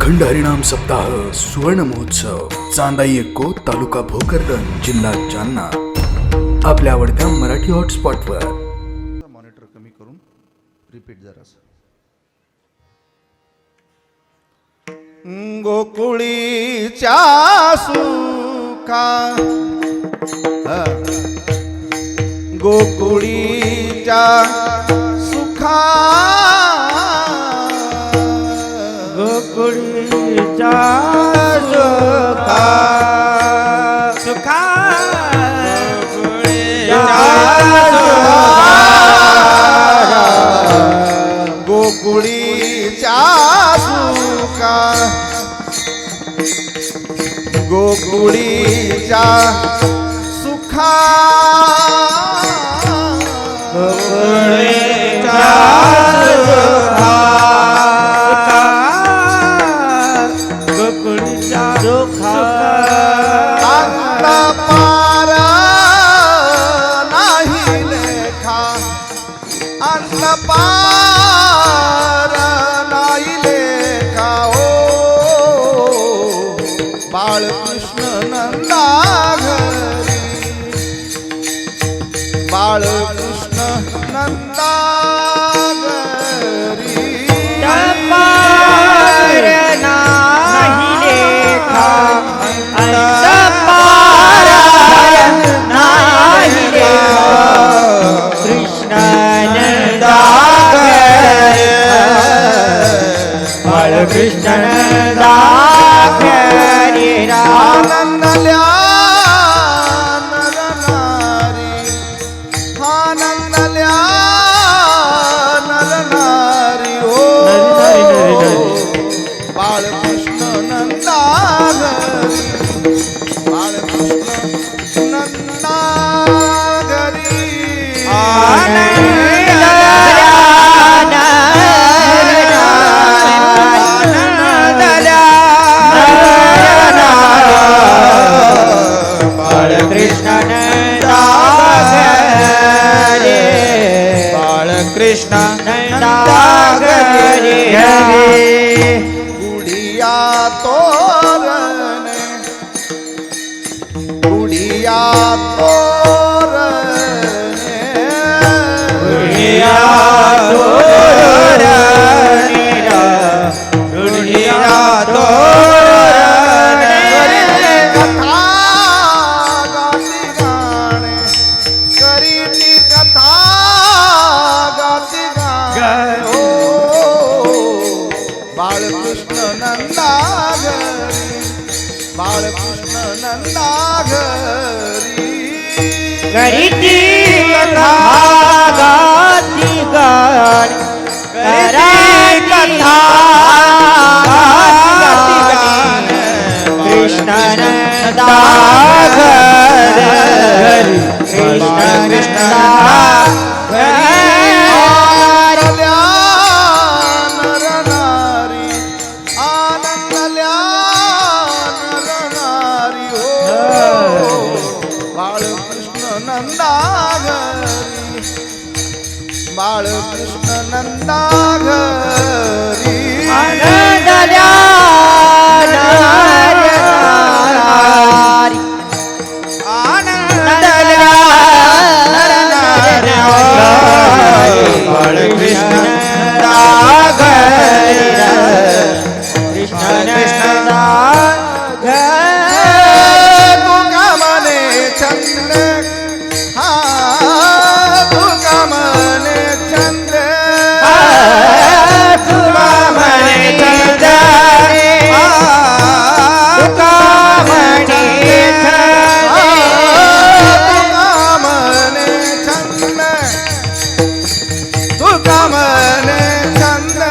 अखंड हरिनाम सप्ताह सुवर्ण महोत्सव चांदाई एक्को तालुका भोकरदन जिल्हा जालना आपल्या आवडत्या मराठी हॉटस्पॉटवर मॉनिटर कमी करून रिपीट जरासं. गोकुळीच्या सुखा गोकुळीच्या सुखा गोकुळीच्या सुखा सुखा गोकुळीच्या सुखा गोकुळीच्या सुखा गोकुळीच्या सुखा गोकुळीच्या सुखा आता पार नाही लेखा आता पार नाही लेखा ओ बाळकृष्ण नंदा घरी बाळकृष्ण नंदा घरी पार नाही लेखा पार नाही लेखा कृष्ण नंदा बाळकृष्ण नंदा आनंदल्या नरनारी आनंदल्या नरनारी ओ बाळकृष्ण नंदा घरी बाळकृष्ण नंदा घरी कृष्ण नंदा घरी गुडिया तोरणे गुडिया तोरणे गुडिया तोरणे गुडिया तोरणे कथा गाती गाणे करीती कथा गाती गाणे ओ बाळकृष्ण नंदा घरी बाळकृष्ण नंदा घरी करीती कथा गाती गाण करी कथा गाती गाण कृष्ण नंदा घरी कृष्ण नंदा घरी नरनारी आनंदल्या नरनारी हो बाळकृष्ण नंदा घरी बाळकृष्ण नंदा घरी आनंदल्या नरनारी आनंदल्या नरनारी बाळकृष्ण नंदा घरी कृष्ण नंदा तुका मने छंद हा तुका मने छंद तुका मने छंद तुका मने छंद तुका मने छंद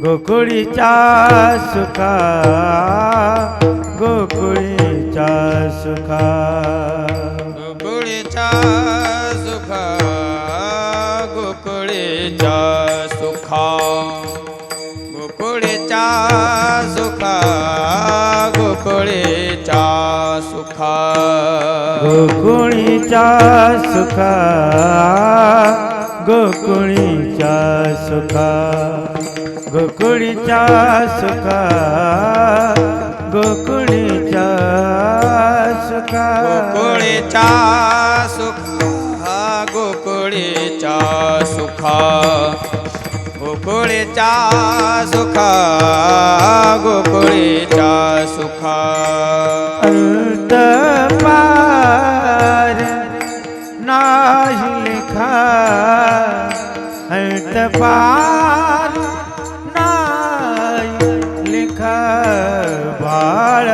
गोकुळीच्या सुखा गोकुळ सुखा गोकुळीच्या सुखा गोकुळीच्या सुखा गोकुळीच्या सुखा गोकुळीच्या सुखा गोकुळीच्या सुखा गोकुळीच्या सुखा गोकुळीच्या सुखा गोकुळीच्या सुखा गोकुळीच्या सुखा गोकुळीच्या सुखा गोकुळीच्या सुखा गोकुळीच्या सुखा अंत पार नाही लेखा अंत पार नाही लेखा बाळ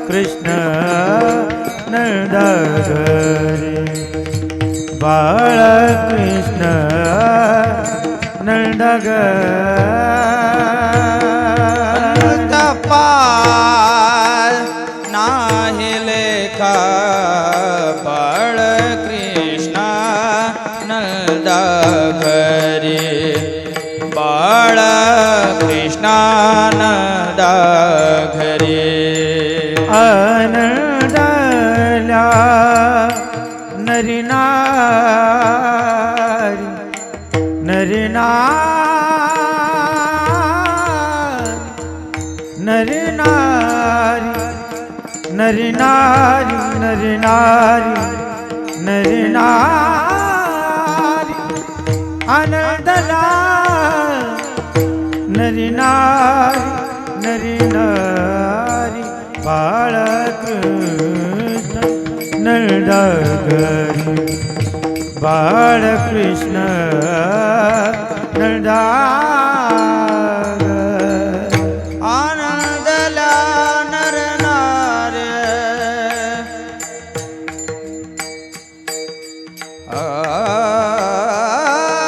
कृष्ण नंदघरी बाळ कृष्ण नंदघरी पाल नाही लेखा बाळ कृष्ण नंदा घरी बाळ कृष्ण नंदा घरी आनंदल्या नरिनारी नरिनारी नरिनारी नरिनारी नरिनारी आनंदला नरिनारी नरिनारी बाळकृष्ण नंदघरी बाळकृष्ण नंदघरी आनंदला नरनार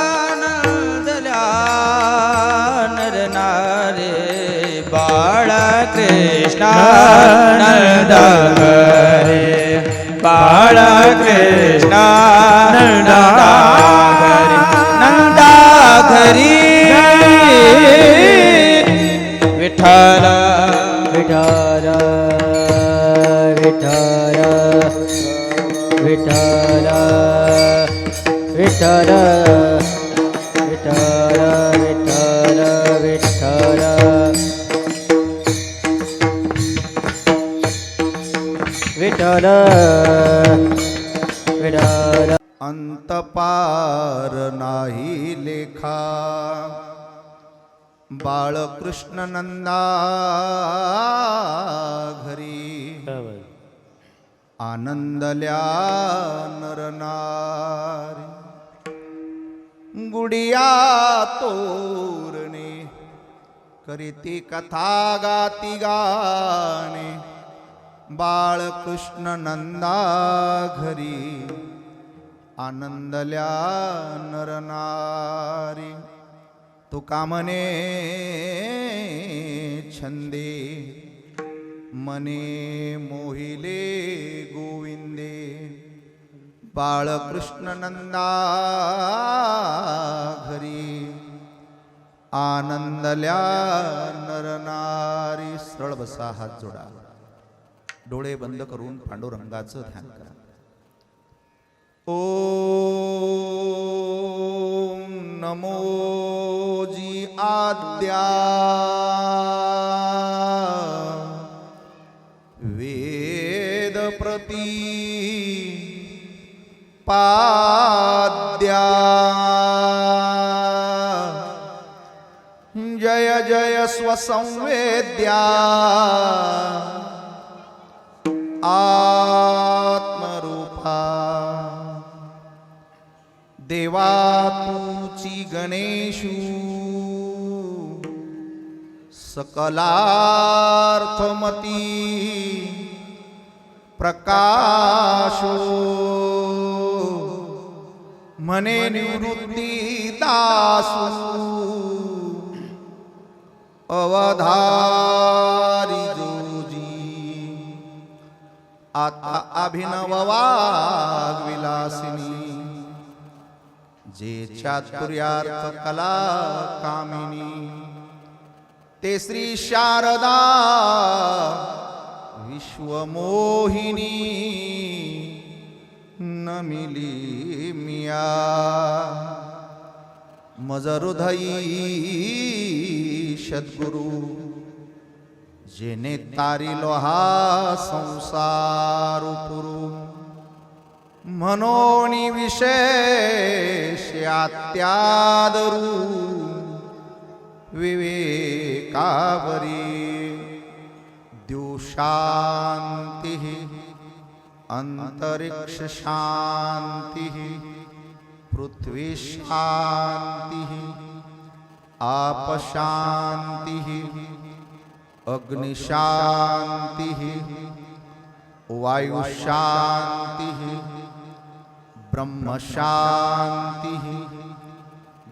आनंदला नरनारे बाळ कृष्ण नंदा घरी बाळ कृष्ण नंदा घरी नंदा घरी विठ्ठल विठ्ठल विठ्ठल विठ्ठल विठ्ठल विठ्ठल विठ्ठल विठ्ठल विठ्ठल विठ्ठल अंत पार नाही लेखा बाळकृष्ण नंदा घरी आनंदल्या नरनारी गुडिया तोरणे करीती कथा गाती गाणे बाळकृष्ण नंदा घरी आनंदल्या नरनारी तुका मने छंदे मने मोहिले गोविंदे बाळकृष्ण नंदा घरी आनंदल्या नरनारी. सरळ बसा, हात जोडा, डोळे बंद करून पांडुरंगाचं ध्यान करा. ओम नमोजी आद्या वेद प्रती पाद्या जय जय स्वसंवेद्या आत्मरूपा देवा तुची गणेशू सकलार्थमती प्रकाशो मने निवृत्ती दासू अवधारी जोजी आता अभिनव वाग्विलासिनी जे चातुर्यार्थ कला कामिनी ते श्री शारदा विश्वमोहिनी नमिली मिया मज हृदयी सद्गुरु जेने तारिलो हा संसार पुरू मनोनी विशेष आत्यादरू विवेकावरी द्यु शांति अंतरिक्ष शांति पृथ्वी शांति आप शांति अग्नि शांति वायु शांति ब्रह्म शांति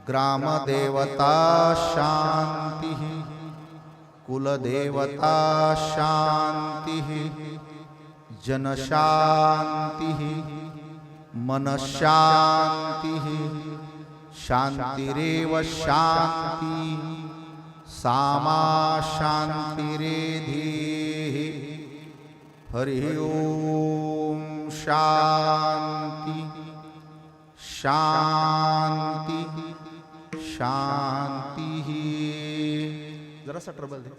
ग्राम देवता शांति कुल देवता शांति जन शांति मन शांति शांतिरेव शांति सामा शांतिरेधि हरि ओम शांति शांति शांति जरा सा ट्रबल दे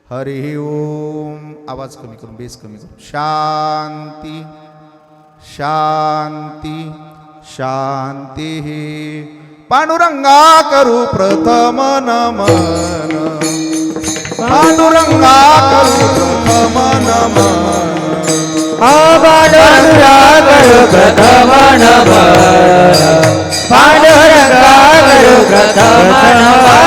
हरि ओम आवाज कमी करून बेस कमी करून शांति शांति शांति पांडुरंगा करू प्रथम नमन पांडुरंगा करू प्रथम नमन पांडुरंगा करू प्रथम नमन पांडुरंगा करू प्रथम नमन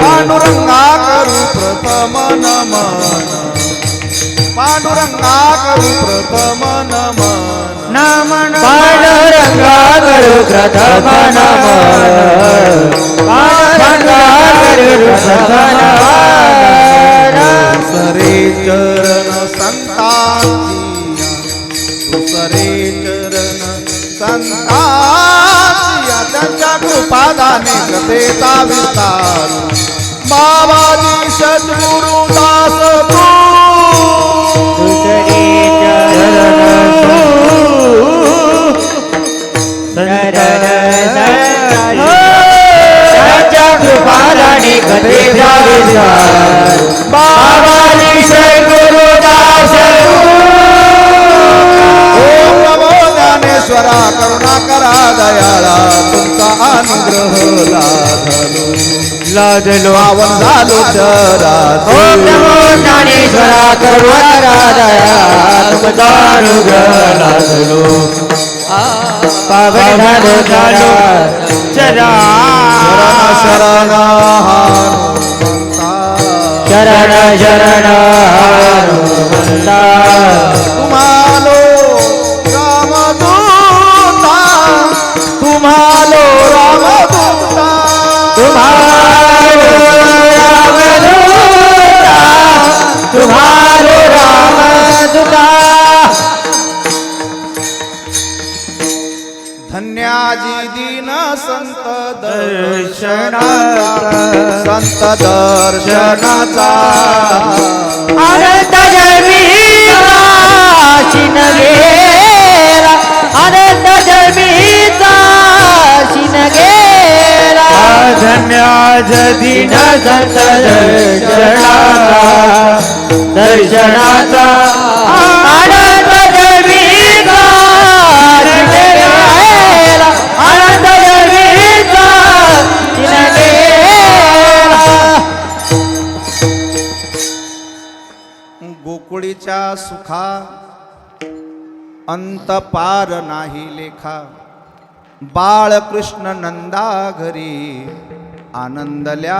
पांडुरंगा करू प्रथम नमन पांडुरंगा करू प्रथम नमन नमन पांडुरंगा करू प्रथम नमन पांडुरंगा करू प्रथम नमन दुसरे चरण संतांसिया दुसरे चरण संतांसिया त्यांच्या कृपादाने कथेचा विस्तार बाबाजी सद्गुरु दास तू दुसरे चरण त्यांच्या कृपादाने कथेचा विस्तार बाबाजी सद्गुरु दास ओम नमो ज्ञानेश्वरा करुणाकरा दयाळा तुमचा अनुग्रह लाधलो पावन झालो चरात ओम नमो ज्ञानेश्वरा करुणाकरा दयाळा तुमचा अनुग्रह लाधलो पावन झालो चरा शरण शरण शरण हनुमंता तुम्हालो रामदूता तुम्हालो रामदूता तुम्हारो रामदूता तुम्हारो रामदूता धन्याजी दीन संत दर्शनाचा संत दर्शनाचा अनंत जन्मीचा शिन गेला अनंत जन्मीचा शिन गेला धन्याज दीन संत दर्शनाचा अनंत जन्मीचा शिन गेला अनंत जन्मीचा शिन गेला गोकुळीच्या सुखा अंत पार नाही लेखा बाळकृष्ण नंदा घरी आनंदल्या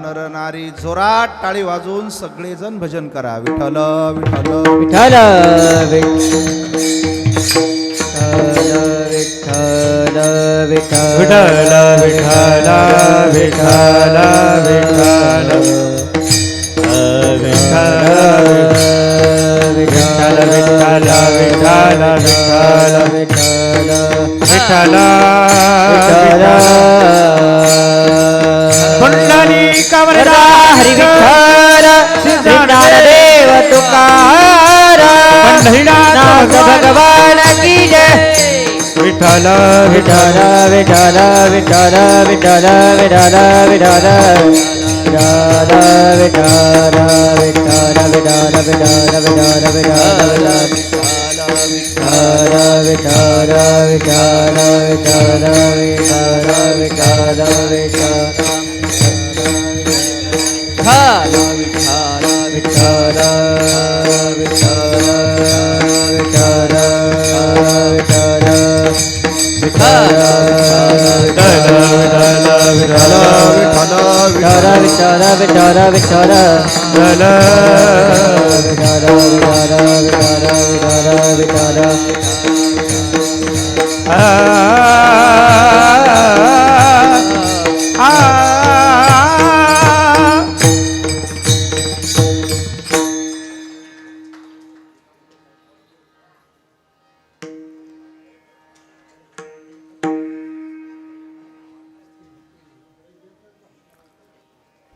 नरनारी जोरात टाळी वाजवून सगळेजण भजन करा विठ्ठल विठ्ठल विठ्ठल विठ्ठल विठ्ठल विठ्ठल विठ्ठल विठ्ठल विठ्ठल विठ्ठल विठ्ठल विठ्ठल विठ्ठल विठ्ठल पुंडलिकवरदा हरी विठ्ठल देव तुकार नाथ भगवान की जय विठ्ठल विठ्ठल विठ्ठल विठ्ठल विठ्ठल विठ्ठल विठ्ठल विठ्ठल विठ्ठल विठ्ठल विठ्ठल विठ्ठल विठ्ठल विठ्ठल विठ्ठल विठ्ठल विठ्ठल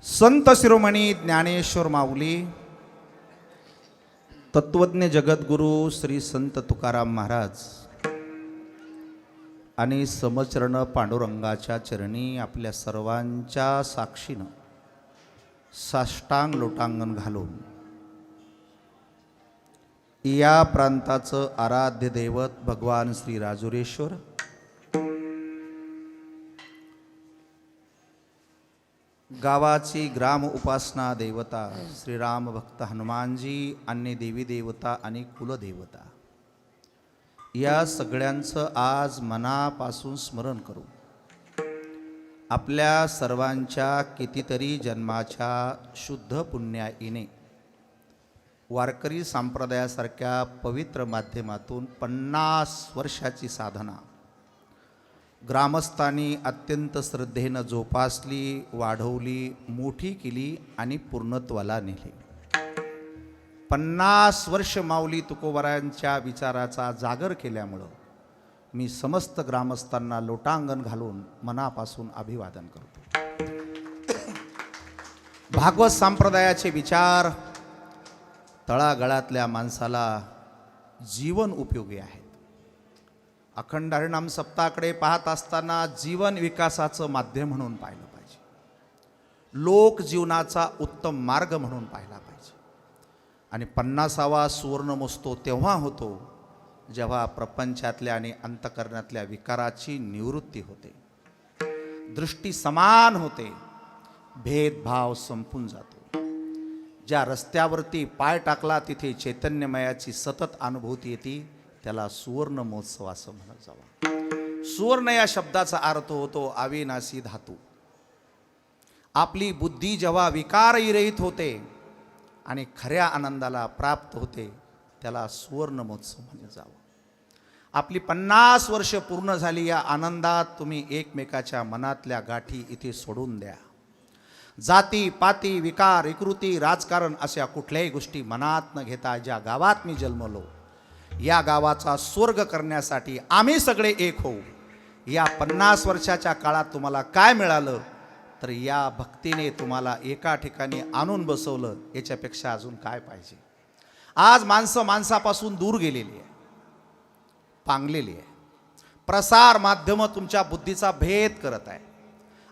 संत शिरोमणी ज्ञानेश्वर माऊली, तत्वज्ञ जगद्गुरु श्री संत तुकाराम महाराज आणि समचरण पांडुरंगाच्या चरणी आपल्या सर्वांच्या साक्षीनं साष्टांग लोटांगण घालून या प्रांताचं आराध्य दैवत भगवान श्री राजुरेश्वर, गावाची ग्राम उपासना देवता श्रीराम भक्त हनुमानजी, अन्य देवी देवता आणि कुलदेवता या सगळ्यांचं आज मनापासून स्मरण करू. आपल्या सर्वांच्या कितीतरी जन्माच्या शुद्ध पुण्याईने वारकरी संप्रदायासारख्या पवित्र माध्यमातून 50 वर्षाची साधना ग्रामस्थांनी अत्यंत श्रद्धेनं जोपासली, वाढवली, मोठी केली आणि पूर्णत्वाला नेली. 50 वर्ष माऊली तुकोबारायांच्या विचाराचा जागर केल्यामुळं मी समस्त ग्रामस्थांना लोटांगण घालून मनापासून अभिवादन करतो. भागवत संप्रदायाचे विचार तळागाळातल्या माणसाला जीवन उपयोगी आहेत. अखंड हरिनाम सप्ताहाकडे पाहत असताना जीवन विकासाचं माध्यम म्हणून पाहिलं पाहिजे, लोक जीवनाचा उत्तम मार्ग म्हणून पाहिला पाहिजे. आणि 50वा सुवर्ण मोजतो तेव्हा होतो जेव्हा प्रपंचातल्या आणि अंतःकरणातल्या विकाराची निवृत्ती होते, दृष्टी समान होते, भेदभाव संपून जातो. ज्या रस्त्यावरती पाय टाकला तिथे चैतन्यमयाची सतत अनुभूती येते, त्याला सुवर्ण महोत्सव असं म्हणत जावा. सुवर्ण या शब्दाचा अर्थ होतो अविनाशी धातू. आपली बुद्धी जेव्हा विकाररहित होते आणि खऱ्या आनंदाला प्राप्त होते, त्याला सुवर्ण महोत्सव म्हणत जावं. आपली 50 वर्ष पूर्ण झाली. या आनंदात तुम्ही एकमेकाच्या मनातल्या गाठी इथे सोडून द्या. जाती पाती विकार विकृती राजकारण अशा कुठल्याही गोष्टी मनात न घेता ज्या गावात मी जन्मलो, या गावाचा स्वर्ग करण्यासाठी आम्ही सगळे एक होऊ. या 50 वर्षाच्या काळात तुम्हाला काय मिळालं तर या भक्तीने तुम्हाला एका ठिकाणी आणून बसवलं. याच्यापेक्षा अजून काय पाहिजे. आज माणसं माणसापासून दूर गेलेली आहे, पांगलेली आहे. प्रसार माध्यम तुमच्या बुद्धीचा भेद करत आहे.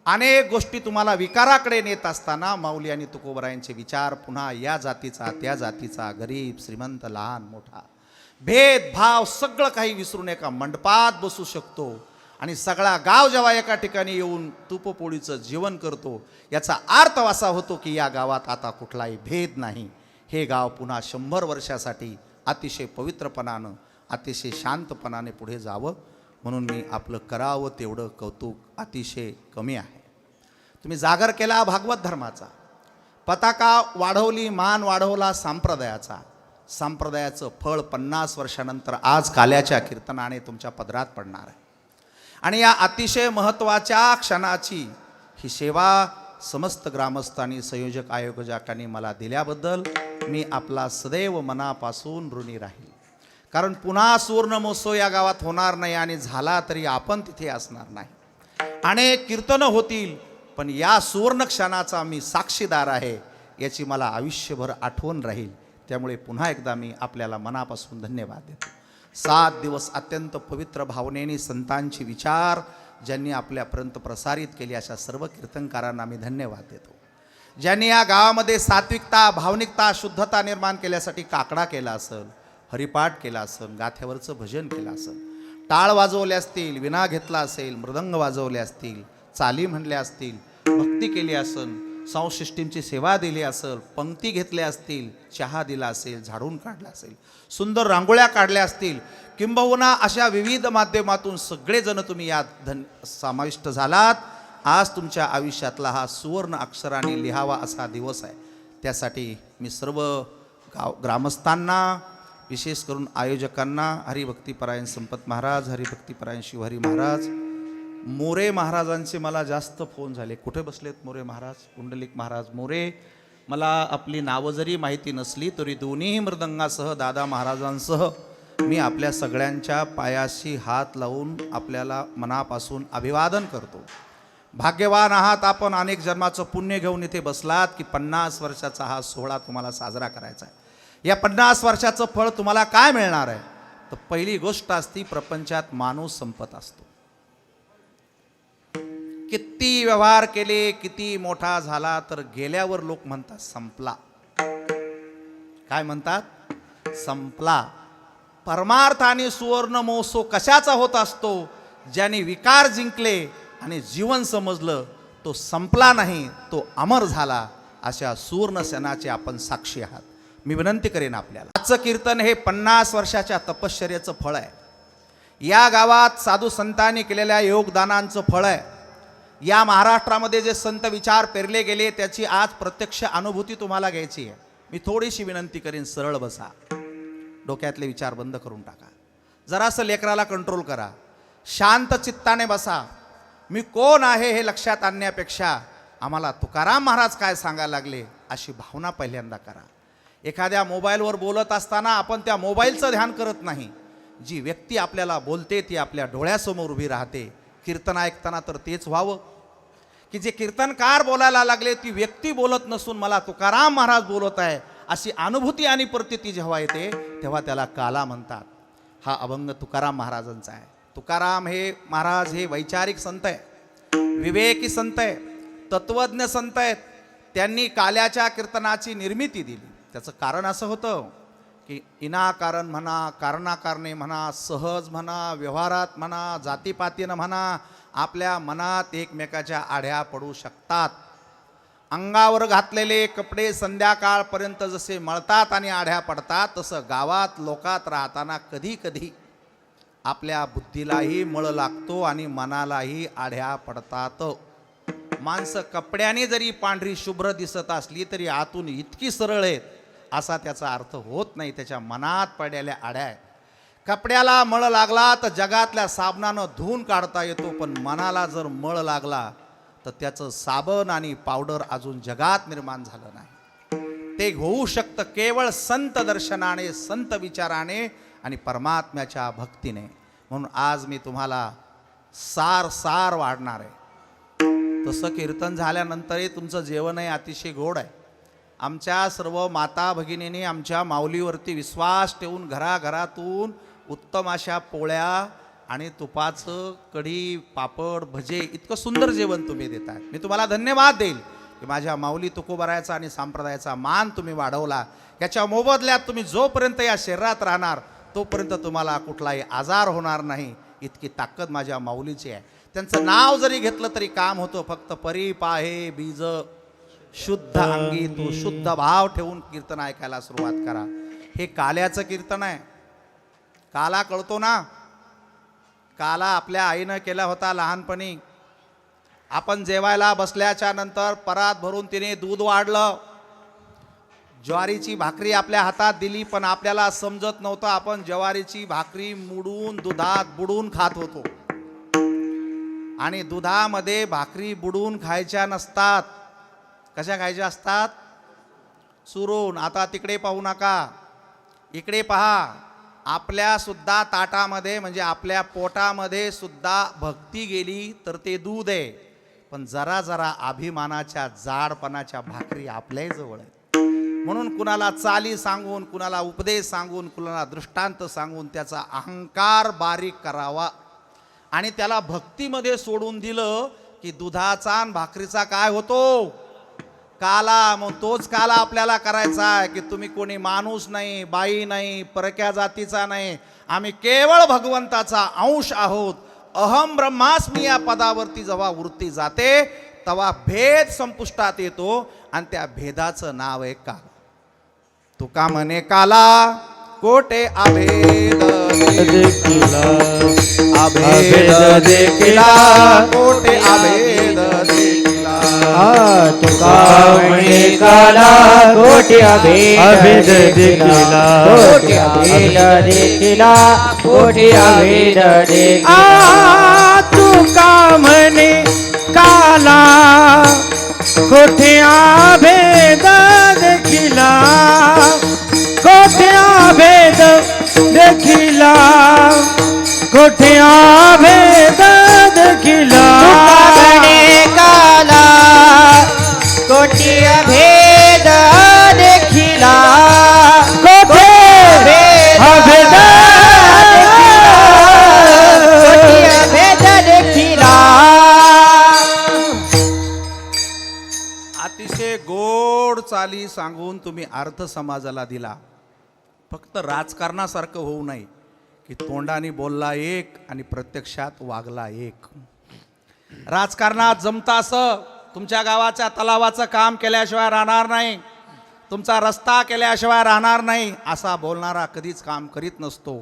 अनेक गोष्टी तुम्हाला विकाराकडे नेत असताना माऊली आणि तुकोबारायांचे विचार पुन्हा या जातीचा त्या जातीचा, गरीब श्रीमंत लहान मोठा भेदभाव सगळं काही विसरून एका मंडपात बसू शकतो आणि सगळा गाव जेव्हा एका ठिकाणी येऊन तुपपोळीचं जेवण करतो, याचा अर्थ असा होतो की या गावात आता कुठलाही भेद नाही. हे गाव पुन्हा 100 वर्षासाठी अतिशय पवित्रपणानं अतिशय शांतपणाने पुढे जावं. म्हणून मी आपलं करावं तेवढं कौतुक अतिशय कमी आहे. तुम्ही जागर केला भागवत धर्माचा, पताका वाढवली, मान वाढवला संप्रदायाचा. संप्रदायाचं फळ 50 वर्षानंतर आज काल्याच्या कीर्तनाने तुमच्या पदरात पडणार आहे. आणि या अतिशय महत्त्वाच्या क्षणाची ही सेवा समस्त ग्रामस्थांनी संयोजक आयोजकांनी मला दिल्याबद्दल मी आपला सदैव मनापासून ऋणी राहील. कारण पुन्हा सुवर्ण महोत्सव या गावात होणार नाही आणि झाला तरी आपण तिथे असणार नाही. अनेक कीर्तनं होतील, पण या सुवर्ण क्षणाचा मी साक्षीदार आहे याची मला आयुष्यभर आठवण राहील. त्यामुळे पुन्हा एकदा मी आपल्याला मनापासून धन्यवाद देतो. 7 दिवस अत्यंत पवित्र भावनेने संतांचे विचार ज्यांनी आपल्यापर्यंत प्रसारित केले अशा सर्व कीर्तनकारांना मी धन्यवाद देतो. ज्यांनी या गावामध्ये सात्विकता, भावनिकता, शुद्धता निर्माण केल्यासाठी काकडा केला असेल, हरिपाठ केला असेल, गाथ्यावरचं भजन केलं असेल, टाळ वाजवले असतील, विणा घेतला असेल, मृदंग वाजवले असतील, चाली म्हणल्या असतील, भक्ती केली असेल, संसिष्टींची सेवा दिली असेल, पंक्ती घेतल्या असतील, चहा दिला असेल, झाडून काढला असेल, सुंदर रांगोळ्या काढल्या असतील, किंबहुना अशा विविध माध्यमातून सगळेजण तुम्ही यात समाविष्ट झालात. आज तुमच्या आयुष्यातला हा सुवर्ण अक्षराने लिहावा असा दिवस आहे. त्यासाठी मी सर्व ग्रामस्थांना, विशेष करून आयोजकांना, हरिभक्तीपरायण संपत महाराज, हरिभक्तीपरायण शिवहरी महाराज, मोरे महाराजांचे मला जास्त फोन झाले. कुठे बसलेत मोरे महाराज? कुंडलिक महाराज मोरे. मला आपली नावं जरी माहिती नसली तरी दोन्ही मृदंगासह दादा महाराजांसह मी आपल्या सगळ्यांच्या पायाशी हात लावून आपल्याला मनापासून अभिवादन करतो. भाग्यवान आहात आपण, अनेक जन्माचं पुण्य घेऊन इथे बसलात की 50 वर्षाचा हा सोहळा तुम्हाला साजरा करायचा आहे. या 50 वर्षाचं फळ तुम्हाला काय मिळणार आहे? तर पहिली गोष्ट असती, प्रपंचात माणूस संपत असतो. किती व्यवहार केले, किती मोठा झाला, तर गेल्यावर लोक म्हणतात संपला. काय म्हणतात? संपला. परमार्थाने सुवर्ण महोत्सव कशाचा होत असतो? ज्याने विकार जिंकले आणि जीवन समजलं, तो संपला नाही, तो अमर झाला. अशा सुवर्ण सणाचे आपण साक्षी आहात. मी विनंती करेन आपल्याला, आजचं कीर्तन हे 50 वर्षाच्या तपश्चर्याचं फळ आहे. या गावात साधू संतांनी केलेल्या योगदानांचं फळ आहे. या महाराष्ट्रामध्ये जे संत विचार पेरले गेले त्याची आज प्रत्यक्ष अनुभूती तुम्हाला घ्यायची आहे. मी थोडीशी विनंती करीन, सरळ बसा, डोक्यातले विचार बंद करून टाका, जरासं लेकराला कंट्रोल करा, शांत चित्ताने बसा. मी कोण आहे हे लक्षात आणण्यापेक्षा आम्हाला तुकाराम महाराज काय सांगायला लागले अशी भावना पहिल्यांदा करा. एखाद्या मोबाईलवर बोलत असताना आपण त्या मोबाईलचं ध्यान करत नाही. जी व्यक्ती आपल्याला बोलते ती आपल्या डोळ्यासमोर उभी राहते. कीर्तन ऐकताना तर तेच व्हावं की जे कीर्तनकार बोलायला लागले ती व्यक्ती बोलत नसून मला तुकाराम महाराज बोलत आहे अशी अनुभूती आणि प्रतीती जेव्हा येते तेव्हा त्याला काला म्हणतात. हा अभंग तुकाराम महाराजांचा आहे. तुकाराम हे महाराज हे वैचारिक संत आहे, विवेकी संत आहे, तत्वज्ञ संत आहेत. त्यांनी काल्याच्या कीर्तनाची निर्मिती दिली. त्याचं कारण असं होतं की इनाकारण म्हणा, कारणाकारणे म्हणा, सहज म्हणा, व्यवहारात म्हणा, जातीपातीनं म्हणा, आपल्या मनात एकमेकाच्या आढ्या पडू शकतात. अंगावर घातलेले कपडे संध्याकाळपर्यंत जसे मळतात आणि आढ्या पडतात, तसं गावात लोकात राहताना कधी कधी आपल्या बुद्धीलाही मळ लागतो आणि मनालाही आढ्या पडतात. माणसं कपड्याने जरी पांढरी शुभ्र दिसत असली तरी आतून इतकी सरळ आहेत असा त्याचा अर्थ होत नाही. त्याच्या मनात पडलेल्या आढ्या आहेत. कपड्याला मळ लागला तर जगातल्या साबणानं धुवून काढता येतो, पण मनाला जर मळ लागला तर त्याचं साबण आणि पावडर अजून जगात निर्माण झालं नाही. ते होऊ शकतं केवळ संत दर्शनाने, संत विचाराने आणि परमात्म्याच्या भक्तीने. म्हणून आज मी तुम्हाला सार वाढणार आहे. तसं कीर्तन झाल्यानंतरही तुमचं जेवणही अतिशय गोड आहे. आमच्या सर्व माता भगिनींनी आमच्या माऊलीवरती विश्वास ठेवून घराघरातून उत्तम अशा पोळ्या आणि तुपाचं कढी, पापड, भजे इतकं सुंदर जेवण तुम्ही देताय. मी तुम्हाला धन्यवाद देईल की माझ्या माऊली तुकोबारायाचा आणि संप्रदायाचा मान तुम्ही वाढवला. याच्या मोबदल्यात तुम्ही जोपर्यंत या शरीरात राहणार तोपर्यंत तुम्हाला कुठलाही आजार होणार नाही. इतकी ताकद माझ्या माऊलीची आहे. त्यांचं नाव जरी घेतलं तरी काम होतं. फक्त परी पाहे बीज शुद्ध अंगी, तो शुद्ध भाव ठेवून कीर्तन ऐकायला सुरुवात करा. हे काल्याचं कीर्तन आहे. काला कळतो ना? काला आपल्या आईनं केला होता लहानपणी. आपण जेवायला बसल्याच्या नंतर परात भरून तिने दूध वाढलं, ज्वारीची भाकरी आपल्या हातात दिली, पण आपल्याला समजत नव्हतं आपण ज्वारीची भाकरी मोडून दुधात बुडून खात होतो. आणि दुधामध्ये भाकरी बुडून खायच्या नसतात. कशा खायच्या असतात? चुरून. आता तिकडे पाहू नका, इकडे पहा. आपल्या सुद्धा ताटामध्ये म्हणजे आपल्या पोटामध्ये सुद्धा भक्ती गेली तर ते दूध आहे, पण जरा जरा अभिमानाच्या जाडपणाच्या भाकरी आपल्याही जवळ आहेत. म्हणून कुणाला चाली सांगून, कुणाला उपदेश सांगून, कुणाला दृष्टांत सांगून त्याचा अहंकार बारीक करावा आणि त्याला भक्तीमध्ये सोडून दिलं की दुधाचा आणि भाकरीचा काय होतो? काला. मग तोच काला आपल्याला करायचा आहे की तुम्ही कोणी माणूस नाही, बाई नाही, परक्या जातीचा नाही, आम्ही केवळ भगवंताचा अंश आहोत. अहम ब्रह्मास्मी या पदावरती जेव्हा वृत्ती जाते तेव्हा भेद संपुष्टात येतो आणि त्या भेदाचं नाव आहे काला. तुका म्हणे काला कोटे अभेद देखिला अभेद देखिला कोटे अभेद देखिला. तुका म्हणे काला कोटी अभेद देखिला कोटी अभेद देखिला कोटी अभेद देखिला. तुका म्हणे काला कोठ्या भेद देखिला कोठ्या भेद देखिला कोठ्या भेद देखिला. म्हणे काला कोटी अभेद देखिला कोठे अभेद कोटी अभेद देखिला. अतिशय गोड चाली सांगून तुम्ही अर्थ समाजाला दिला. फक्त राजकारणासारखं होऊ नये की तोंडाने बोलला एक आणि प्रत्यक्षात वागला एक. राजकारणात जमतं असं तुमच्या गावाच्या तलावाचं काम केल्याशिवाय राहणार नाही, तुमचा रस्ता केल्याशिवाय राहणार नाही असा बोलणारा कधीच काम करीत नसतो.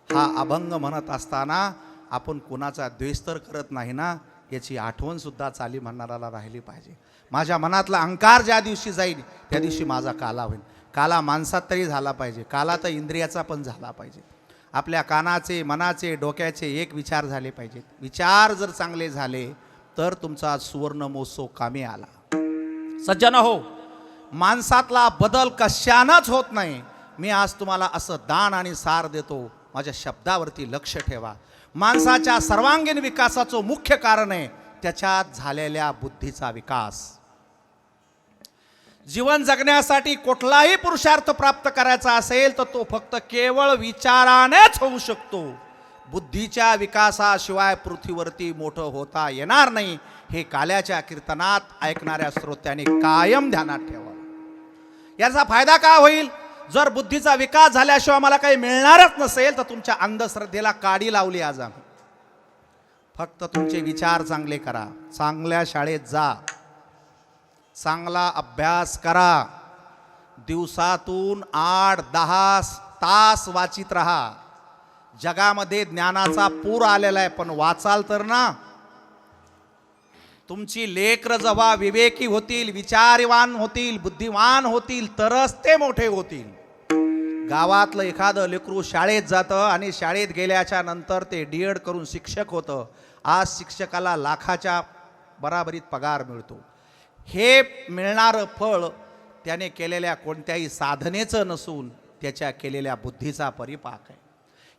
हा अभंग म्हणत असताना आपण कुणाचा द्वेष तर करत नाही ना याची आठवण सुद्धा चाली म्हणणाऱ्याला राहिली पाहिजे. माझ्या मनातला अहंकार ज्या दिवशी जाईल त्या दिवशी माझा काला होईल. काला माणसात तरी झाला पाहिजे, काला तर इंद्रियाचा पण झाला पाहिजे. आपल्या कानाचे, मनाचे, डोक्याचे एक विचार झाले पाहिजेत. विचार जर चांगले झाले तर तुमचा सुवर्ण महोत्सव कामी आला. सज्जन हो, माणसातला बदल कशानंच होत नाही. मी आज तुम्हाला असं दान आणि सार देतो, माझ्या शब्दावरती लक्ष ठेवा. माणसाच्या सर्वांगीण विकासाचं मुख्य कारण आहे त्याच्यात झालेल्या बुद्धीचा विकास. जीवन जगण्यासाठी कुठलाही पुरुषार्थ प्राप्त करायचा असेल तर तो फक्त केवळ विचारानेच होऊ शकतो. बुद्धीच्या विकासाशिवाय पृथ्वीवरती मोठं होता येणार नाही. हे काल्याच्या कीर्तनात ऐकणाऱ्या श्रोत्यांनी कायम ध्यानात ठेवा. याचा फायदा काय होईल? जर बुद्धीचा विकास झाल्याशिवाय मला काही मिळणारच नसेल तर तुमच्या अंधश्रद्धेला काडी लावली आज आम्ही. फक्त तुमचे विचार चांगले करा, चांगल्या शाळेत जा, चांगला अभ्यास करा, दिवसातून 8-10 तास वाचित राहा. जगामध्ये ज्ञानाचा पूर आलेला आहे पण वाचाल तर ना. तुमची लेकरं जेव्हा विवेकी होतील, विचारवान होतील, बुद्धिमान होतील तरच ते मोठे होतील. गावातलं एखादं लेकरू शाळेत जातं आणि शाळेत गेल्याच्या नंतर ते D.Ed करून शिक्षक होतं. आज शिक्षकाला लाखाच्या बराबरीत पगार मिळतो. हे मिळणारं फळ त्याने केलेल्या कोणत्याही साधनेचं नसून त्याच्या केलेल्या बुद्धीचा परिपाक आहे.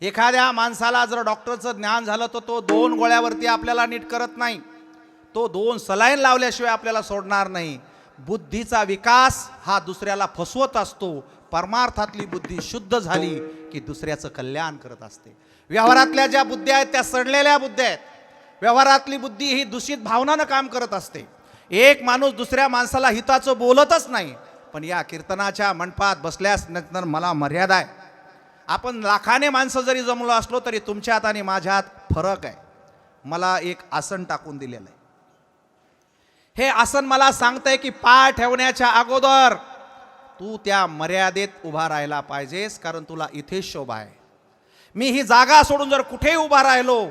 एखाद्या माणसाला जर डॉक्टरचं ज्ञान झालं तर तो 2 गोळ्यावरती आपल्याला नीट करत नाही, तो 2 सलाईन लावल्याशिवाय आपल्याला सोडणार नाही. बुद्धीचा विकास हा दुसऱ्याला फसवत असतो. परमार्थातली बुद्धी शुद्ध झाली की दुसऱ्याचं कल्याण करत असते. व्यवहारातल्या ज्या बुद्ध्या आहेत त्या सडलेल्या बुद्ध्या आहेत. व्यवहारातली बुद्धी ही दूषित भावनानं काम करत असते. एक माणूस दुसऱ्या माणसाला हिताचं बोलतच नाही. पण या कीर्तनाच्या मंडपात बसल्यास नंतर मला मर्यादा आहे. आपण लाखाने माणसं जरी जमलो असलो तरी तुमच्यात आणि माझ्यात फरक आहे. मला एक आसन टाकून दिलेलं आहे. हे आसन मला सांगतंय की पाय ठेवण्याच्या अगोदर तू त्या मर्यादेत उभा राहायला पाहिजेस, कारण तुला इथे शोभा आहे. मी ही जागा सोडून जर कुठेही उभा राहिलो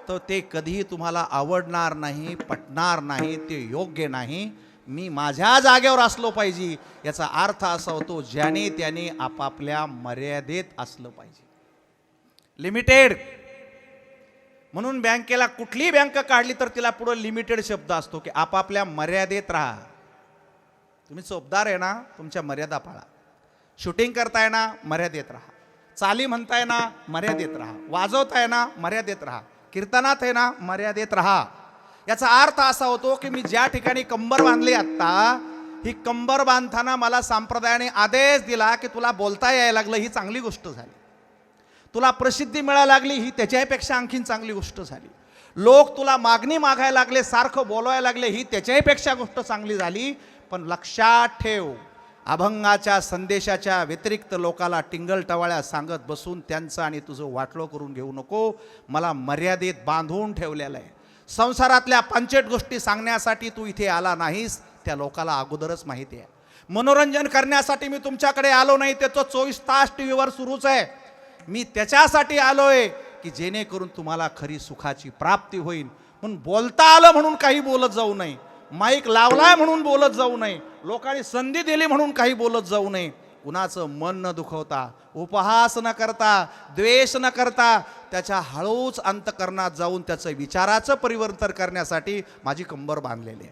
तर ते कधीही तुम्हाला आवडणार नाही, पटणार नाही, ते योग्य नाही. मी माझ्या जागेवर असलो पाहिजे. याचा अर्थ असा होतो ज्याने त्याने आपापल्या मर्यादेत असलं पाहिजे. लिमिटेड म्हणून बँकेला कुठली बँक काढली तर तिला पुढे लिमिटेड शब्द असतो की आपापल्या मर्यादेत राहा. तुम्ही चोपदार आहे ना, तुमच्या मर्यादा पाळा. शूटिंग करताय ना, मर्यादेत राहा. चाली म्हणताय ना मर्यादेत राहा, वाजवताय ना मर्यादेत राहा, कीर्तनात आहे ना मर्यादेत राहा. याचा अर्थ असा होतो की मी ज्या ठिकाणी कंबर बांधली आत्ता, ही कंबर बांधताना मला संप्रदायाने आदेश दिला की तुला बोलता यायला लागलं, ही चांगली गोष्ट झाली. तुला प्रसिद्धी मिळायला लागली, ही त्याच्यापेक्षा आणखीन चांगली गोष्ट झाली. लोक तुला मागणी मागायला लागले, सारखं बोलवायला लागले, ही त्याच्यापेक्षा गोष्ट चांगली झाली. पण लक्षात ठेव, अभंगाच्या संदेशाच्या व्यतिरिक्त लोकाला टिंगल टवाळ्या सांगत बसून त्यांचं आणि तुझं वाटलं करून घेऊ नको. मला मर्यादेत बांधून ठेवलेलं आहे. संसारातल्या पंचेट गोष्टी सांगण्यासाठी तू इथे आला नाहीस, त्या लोकाला अगोदरच माहिती आहे. मनोरंजन करण्यासाठी मी तुमच्याकडे आलो नाही, त्याचं 24 तास टी व्हीवर सुरूच आहे. मी त्याच्यासाठी आलोय की जेणेकरून तुम्हाला खरी सुखाची प्राप्ती होईल. म्हणून बोलता आलं म्हणून काही बोलत जाऊ नये, माईक लावलाय म्हणून बोलत जाऊ नये, लोकांनी संधी दिली म्हणून काही बोलत जाऊ नये. कुणाचं मन न दुखवता, उपहास न करता, द्वेष न करता, त्याच्या हळूच अंतकरणात जाऊन त्याचं विचाराचं परिवर्तन करण्यासाठी माझी कंबर बांधलेली आहे.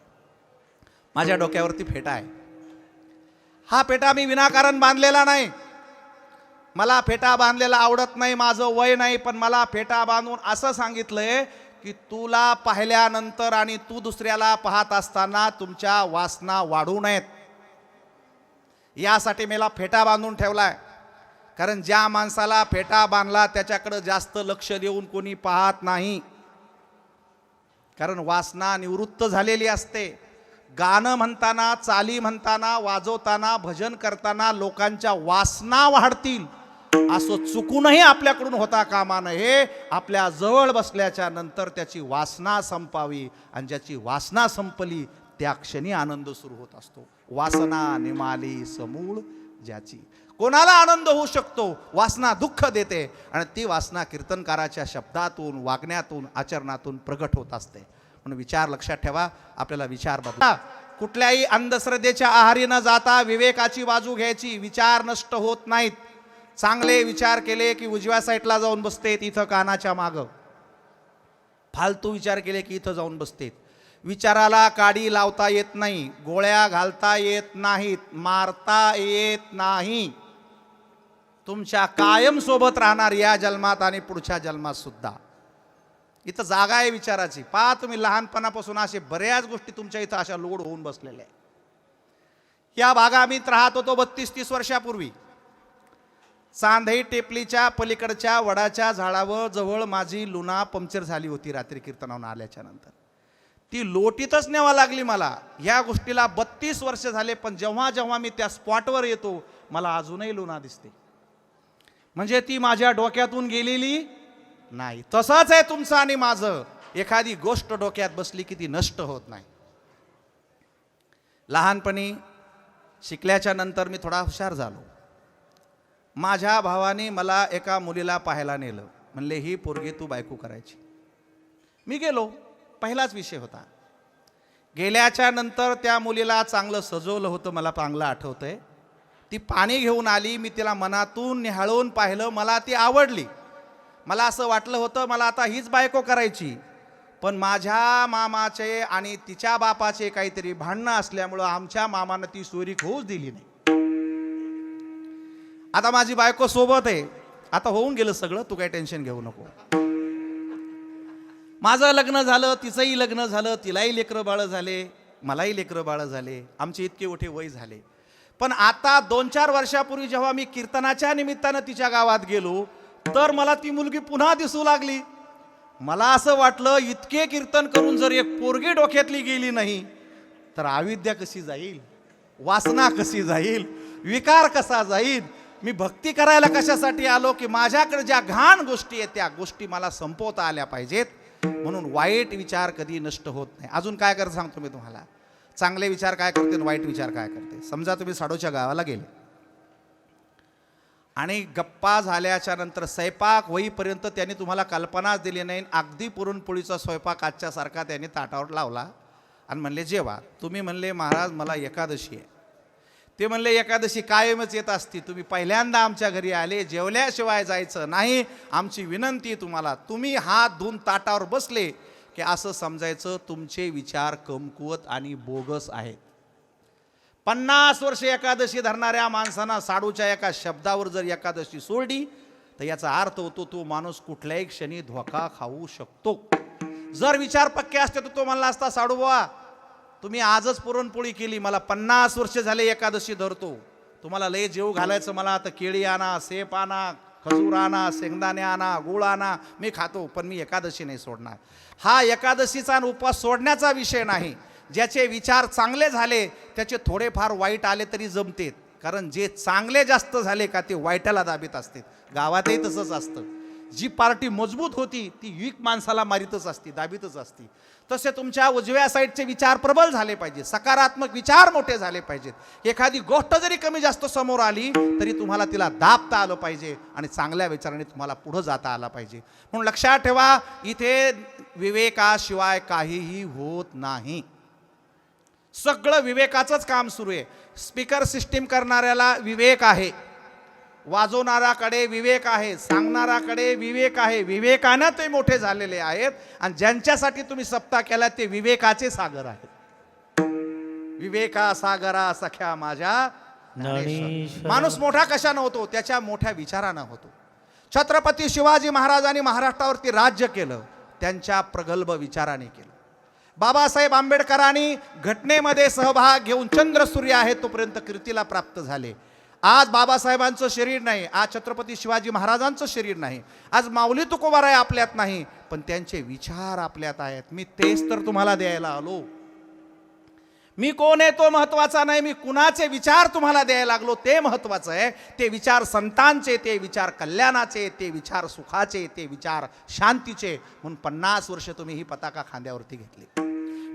माझ्या डोक्यावरती फेटा आहे. हा फेटा मी विनाकारण बांधलेला नाही. मला फेटा बांधलेला आवडत नाही, माझं वय नाही, पण मला फेटा बांधून असं सांगितलंय की तुला पाहिल्यानंतर आणि तू दुसऱ्याला पाहत असताना तुमच्या वासना वाढू नयेत, यासाठी मला फेटा बांधून ठेवलाय. कारण ज्या माणसाला फेटा बांधला त्याच्याकडे जास्त लक्ष देऊन कोणी पाहत नाही, कारण वासना निवृत्त झालेली असते. गाणं म्हणताना, चाली म्हणताना, वाजवताना, भजन करताना लोकांच्या वासना वाढतील असं चुकूनही आपल्याकडून होता कामा नये. आपल्या जवळ बसल्याच्या नंतर त्याची वासना संपावी, आणि ज्याची वासना संपली त्या क्षणी आनंद सुरू होत असतो. वासना निमाली समूळ ज्याची. कोणाला आनंद होऊ शकतो? वासना दुःख देते, आणि ती वासना कीर्तनकाराच्या शब्दातून, वागण्यातून, आचरणातून प्रगट होत असते. म्हणून विचार लक्षात ठेवा, आपल्याला विचार बदला. कुठल्याही अंधश्रद्धेच्या आहारी न जाता विवेकाची बाजू घ्यायची. विचार नष्ट होत नाहीत. चांगले विचार केले की उजव्या साईडला जाऊन बसते इथं कानाच्या मागं, फालतू विचार केले की इथं जाऊन बसते. विचाराला काडी लावता येत नाही, गोळ्या घालता येत नाहीत, मारता येत नाही. तुमच्या कायम सोबत राहणार या जन्मात आणि पुढच्या जन्मात सुद्धा. इथं जागा आहे विचाराची. पहा तुम्ही, लहानपणापासून असे बऱ्याच गोष्टी तुमच्या इथं अशा लोड होऊन बसलेल्या आहे. या भागात राहत होतो 32-30 वर्षापूर्वी. चांदई टेपलीच्या पलीकडच्या वडाच्या झाडावर जवळ माझी लुना पंक्चर झाली होती रात्री कीर्तनावरून आल्याच्या नंतर. ती लोटीतच न्यावा लागली मला. या गोष्टीला 32 वर्ष झाले, पण जेव्हा जेव्हा मी त्या स्पॉटवर येतो मला अजूनही लुना दिसते. म्हणजे ती माझ्या डोक्यातून गेलेली नाही. तसंच आहे तुमचं आणि माझं. एखादी गोष्ट डोक्यात बसली की ती नष्ट होत नाही. लहानपणी शिकल्याच्या नंतर मी थोडा हुशार झालो. माझ्या भावाने मला एका मुलीला पाहायला नेलं. म्हणले ही पोरगी तू बायको करायची. मी गेलो. पहिलाच विषय होता. गेल्याच्या नंतर त्या मुलीला चांगलं सजवलं होतं, मला चांगलं आठवतंय. ती पाणी घेऊन आली. मी तिला मनातून निहाळून पाहिलं. मला ती आवडली. मला असं वाटलं होतं मला आता हीच बायको करायची. पण माझ्या मामाचे आणि तिच्या बापाचे काहीतरी भांडणं असल्यामुळं आमच्या मामानं ती सोयरीक होऊच दिली नाही. आता माझी बायको सोबत आहे. आता होऊन गेलं सगळं, तू काही टेन्शन घेऊ नको. माझं लग्न झालं, तिचंही लग्न झालं, तिलाही लेकरं बाळं झाले, मलाही लेकरं बाळं झाले. आमचे इतके मोठे वय झाले. पण आता 2-4 वर्षापूर्वी जेव्हा मी कीर्तनाच्या निमित्तानं तिच्या गावात गेलो, तर मला ती मुलगी पुन्हा दिसू लागली. मला असं वाटलं इतके कीर्तन करून जर एक पोरगी डोक्यातली गेली नाही तर अविद्या कशी जाईल, वासना कशी जाईल, विकार कसा जाईल. मी भक्ती करायला कशासाठी आलो की माझ्याकडे ज्या घाण गोष्टी आहेत त्या गोष्टी मला संपवता आल्या पाहिजेत. म्हणून वाईट विचार कधी नष्ट होत नाही. अजून काय करत सांगतो मी तुम्हाला. चांगले विचार काय करते आणि वाईट विचार काय करते. समजा तुम्ही साडोच्या गावाला गेले आणि गप्पा झाल्याच्या नंतर स्वयंपाक होईपर्यंत त्यांनी तुम्हाला कल्पनाच दिली नाही. अगदी पुरणपोळीचा स्वयंपाक आजच्या सारखा त्यांनी ताटावर लावला आणि म्हणले जेवा. तुम्ही म्हणले महाराज मला एकादशी आहे. ते म्हणले एकादशी कायमच येत असती, तुम्ही पहिल्यांदा आमच्या घरी आले, जेवल्याशिवाय जायचं नाही. आमची विनंती तुम्हाला. तुम्ही हात धुवून ताटावर बसले की असं समजायचं तुमचे विचार कमकुवत आणि बोगस आहेत. 50 वर्ष एकादशी धरणाऱ्या माणसांना साडूच्या एका शब्दावर जर एकादशी सोडली तर याचा अर्थ होतो तो माणूस कुठल्याही क्षणी धोका खाऊ शकतो. जर विचार पक्के असते तर तो म्हणला असता, साडूबुवा तुम्ही आजच पुरणपोळी केली, मला 50 वर्ष झाले एकादशी धरतो, तुम्हाला लय जेव घालायचं, मला आता केळी आणा, सेप आणा, खजूर आणा, शेंगदाणे आणा, गुळ आणा, मी खातो, पण मी एकादशी नाही सोडणार. हा एकादशीचा उपवास सोडण्याचा विषय नाही. ज्याचे विचार चांगले झाले त्याचे थोडेफार वाईट आले तरी जमतेत, कारण जे चांगले जास्त झाले का ते वाईटाला दाबीत असते. गावातही तसंच असतं. जी पार्टी मजबूत होती ती वीक माणसाला मारीतच असती, दाबीतच असती. तसे तुमच्या उजव्या साईडचे विचार प्रबल झाले पाहिजे, सकारात्मक विचार मोठे झाले पाहिजेत. एखादी गोष्ट जरी कमी जास्त समोर आली तरी तुम्हाला तिला दाबता आलं पाहिजे आणि चांगल्या विचाराने तुम्हाला पुढे जाता आला पाहिजे. म्हणून लक्षात ठेवा, इथे विवेकाशिवाय काहीही होत नाही. सगळं विवेकाचंच काम सुरू आहे. स्पीकर सिस्टीम करणाऱ्याला विवेक आहे, वाजवणाऱ्याकडे विवेक आहे, सांगणाऱ्याकडे विवेक आहे. विवेकानं ते मोठे झालेले आहेत आणि ज्यांच्यासाठी तुम्ही सप्ताह केला ते विवेकाचे सागर आहेत. विवेका सागरा सख्या माझ्या ज्ञानेश्वर. माणूस मोठा कशानं होतो? त्याच्या मोठ्या विचारानं होतो. छत्रपती शिवाजी महाराजांनी महाराष्ट्रावरती राज्य केलं त्यांच्या प्रगल्भ विचाराने केलं. बाबासाहेब आंबेडकरांनी घटनेमध्ये सहभाग घेऊन चंद्र सूर्य आहे तोपर्यंत कीर्तीला प्राप्त झाले. आज बाबासाहेबांचं शरीर नाही, आज छत्रपती शिवाजी महाराजांचं शरीर नाही, आज माऊली तुकोबाराय आपल्यात नाही, पण त्यांचे विचार आपल्यात आहेत. मी तेच तर तुम्हाला द्यायला आलो. मी कोण आहे तो महत्वाचा नाही, मी कुणाचे विचार तुम्हाला द्यायला लागलो ते महत्वाचं आहे. ते विचार संतांचे, ते विचार कल्याणाचे, ते विचार सुखाचे, ते विचार शांतीचे. म्हणून 50 वर्ष तुम्ही ही पताका खांद्यावरती घेतली.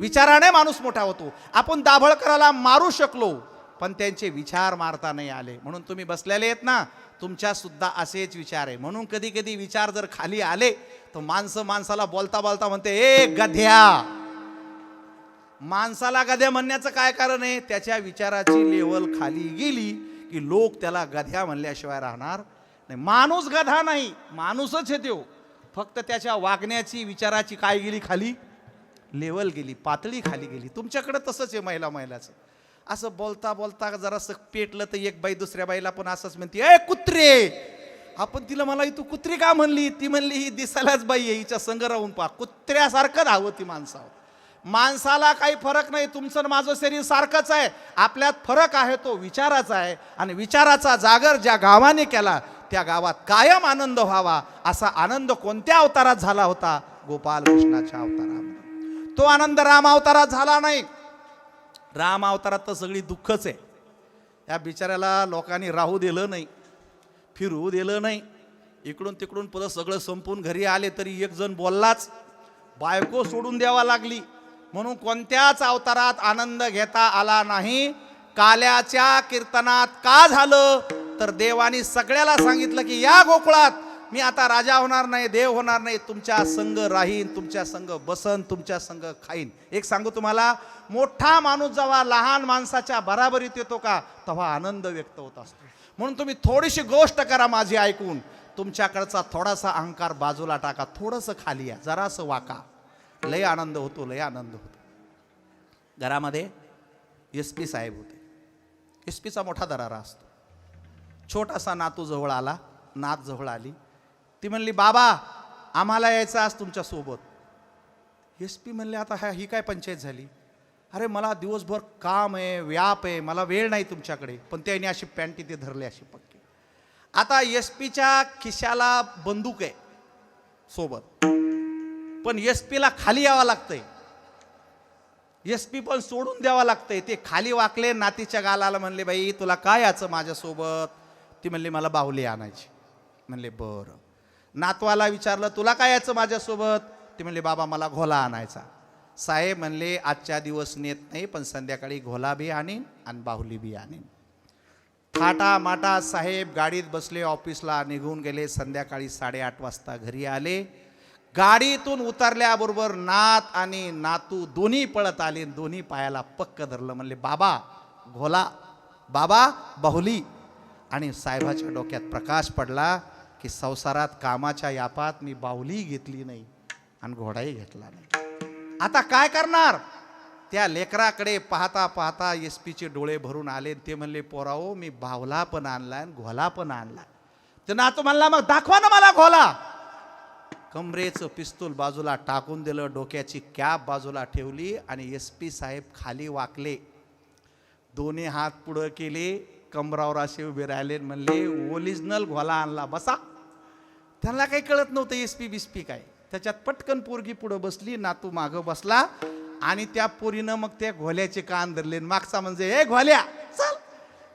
विचाराने माणूस मोठा होतो. आपण दाभोळकराला मारू शकलो पण त्यांचे विचार मारता नाही आले. म्हणून तुम्ही बसलेले आहेत ना, तुमच्या सुद्धा असेच विचार आहे. म्हणून कधी कधी विचार जर खाली आले तर माणसाला बोलता बोलता म्हणते, ए गध्या. माणसाला गध्या म्हणण्याचं काय कारण आहे? त्याच्या विचाराची लेवल खाली गेली की लोक त्याला गध्या म्हणल्याशिवाय राहणार नाही. माणूस गधा नाही, माणूसच आहे तो, फक्त त्याच्या वागण्याची विचाराची काय गेली खाली, लेवल गेली, पातळी खाली गेली. तुमच्याकडे तसंच आहे महिलाचं. असं बोलता बोलता जरासं पेटलं तर एक बाई दुसऱ्या बाईला पण असंच म्हणते, ए कुत्रे. आपण तिला, मला तू कुत्री का म्हणली? ती म्हणली, ही दिसायलाच बाई आहे, हिच्या संग राहून पहा. कुत्र्यासारखं धावं ती माणसावर. माणसाला काही फरक नाही, तुमचं माझं शरीर सारखंच आहे. आपल्यात फरक आहे तो विचाराचा आहे. आणि विचाराचा जागर ज्या गावाने केला त्या गावात कायम आनंद व्हावा. असा आनंद कोणत्या अवतारात झाला होता? गोपाल कृष्णाच्या अवतारामध्ये. तो आनंद राम अवतारात झाला नाही. राम अवतारात तर सगळी दुःखच आहे. या बिचाऱ्याला लोकांनी राहू दिलं नाही, फिरू दिलं नाही. इकडून तिकडून पुढं सगळं संपून घरी आले तरी एक जण बोललाच, बायको सोडून द्यावा लागली. म्हणून कोणत्याच अवतारात आनंद घेता आला नाही. काल्याच्या कीर्तनात का झालं तर देवानी सगळ्याला सांगितलं की या गोकुळात मी आता राजा होणार नाही, देव होणार नाही, तुमच्या संग राहीन, तुमच्या संग बसन, तुमच्या संग खाईन. एक सांगू तुम्हाला, मोठा माणूस जेव्हा लहान माणसाच्या बराबरीत येतो का तेव्हा आनंद व्यक्त होत असतो. म्हणून तुम्ही थोडीशी गोष्ट करा माझी ऐकून, तुमच्याकडचा थोडासा अहंकार बाजूला टाका, थोडंसं खाली या, जरासं वाका, लय आनंद होतो, लय आनंद होतो. घरामध्ये SP साहेब होते. SPचा मोठा दरारा असतो. छोटासा नातू जवळ आला, नात जवळ आली. ती म्हणली, बाबा आम्हाला यायचं आज तुमच्या सोबत. SP म्हणले, आता ही काय पंचायत झाली? अरे मला दिवसभर काम आहे, व्याप आहे, मला वेळ नाही तुमच्याकडे. पण त्याने अशी पॅन्ट इथे धरली अशी पक्की. आता SPच्या खिशाला बंदूक आहे सोबत, पण SPला खाली यावं लागतंय. SP पण सोडून द्यावं लागतंय. ते खाली वाकले, नातीच्या गालाला म्हणले, बाई तुला काय याचं माझ्यासोबत? ती म्हणली, मला बाहुली आणायची. म्हणले बरं. नातवाला विचारलं, तुला काय याचं माझ्यासोबत? ती म्हणले, बाबा मला घोला आणायचा. साहेब म्हणले, आजच्या दिवस नेत नाही, पण संध्याकाळी घोला बी आणीन आणि बाहुली बी आणीन. थाटा माटा साहेब गाडीत बसले, ऑफिसला निघून गेले. संध्याकाळी 8:30 वाजता घरी आले. गाडीतून उतरल्याबरोबर नात आणि नातू दोन्ही पळत आले, दोन्ही पायाला पक्क धरलं. म्हणले, बाबा घोला, बाबा बाहुली. आणि साहेबाच्या डोक्यात प्रकाश पडला की संसारात कामाच्या यापात मी बाहुली घेतली नाही आणि घोडाही घेतला नाही. आता काय करणार? त्या लेकराकडे पाहता पाहता SPचे डोळे भरून आले. ते म्हणले, पोराओ मी बाहुला पण आणला आणि घोला पण आणला, ते नातू म्हणला मग दाखवा ना मला घोला. कमरेचं पिस्तूल बाजूला टाकून दिलं, डोक्याची कॅप बाजूला ठेवली आणि SP साहेब खाली वाकले, दोन्ही हात पुढं केले, कमरावर असे उभे राहिले, म्हणले ओरिजिनल घोला आणला, बसा. त्यांना काही कळत नव्हतं SP बिस्पी काय. त्याच्यात पटकन पोरगी पुढं बसली, नातू मागं बसला आणि त्या पोरीनं मग त्या घोल्याचे कान धरले. मागचा म्हणजे ए घोल्या चल,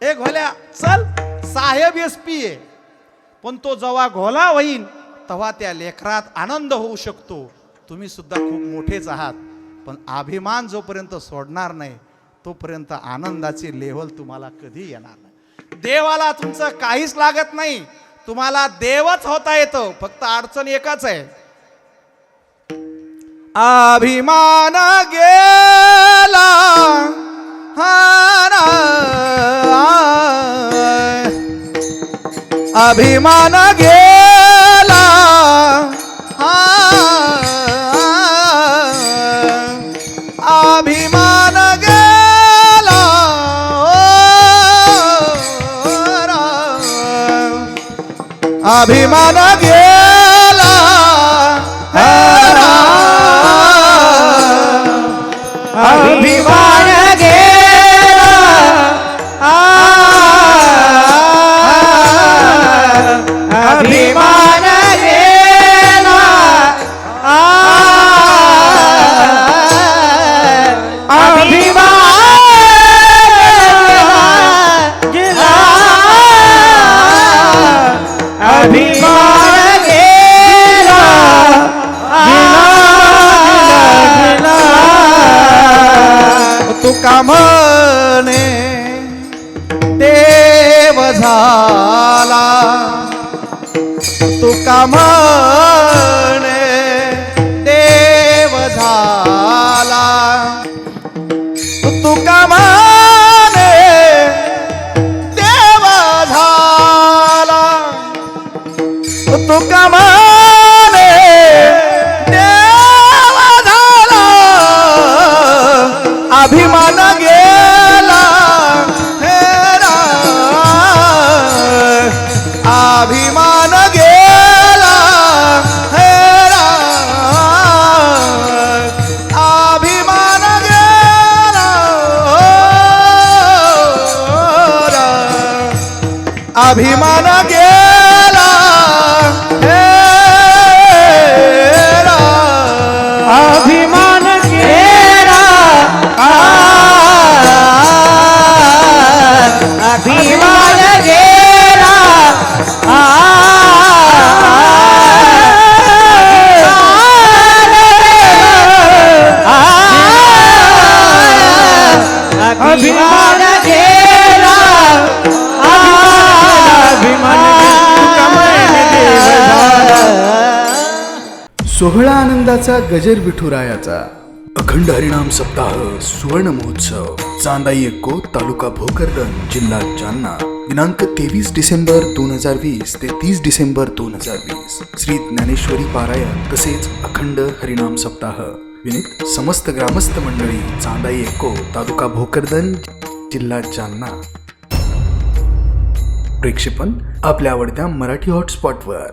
ए घोल्या चल, साहेब SP आहे. पण तो जेव्हा घोला होईन तेव्हा त्या लेकरात आनंद होऊ शकतो. तुम्ही सुद्धा खूप मोठेच आहात, पण अभिमान जोपर्यंत सोडणार नाही तोपर्यंत आनंदाची लेवल तुम्हाला कधी येणार नाही. देवाला तुमचं काहीच लागत नाही, तुम्हाला देवच होता येतं. फक्त अडचण एकच आहे, अभिमान गेला अभिमान गेला अभिमान गेला अभिमान गेला अभिमान गेला अभिमान गेला अभिमान गेला अभिमान गेला तुका म्हणे देव झाला, तुका म्हणे देव झाला, तुका म्हणे देव झाला, तुका म्हणे देव झाला, अभिमान गेला हेरा, अभिमान गेला हेरा, अभिमान गेला अभिमान गेला हेरा, अभिमान गेला अभिमान गेला अभिमान गेला सोहळा आनंदाचा गजर विठुरायाचा अखंड हरिनाम सप्ताह सुवर्ण महोत्सव चांदाई एक्को तालुका भोकरदन जिल्हा जालना दिनांक 23 डिसेंबर 2020 ते 30 डिसेंबर 2020 श्री ज्ञानेश्वरी पारायण तसेच अखंड हरिनाम सप्ताह विनीत समस्त ग्रामस्थ मंडळी चांदाई एक्को तालुका भोकरदन जिल्हा जालना. प्रेक्षेपण आपल्या आवडत्या मराठी हॉटस्पॉटवर.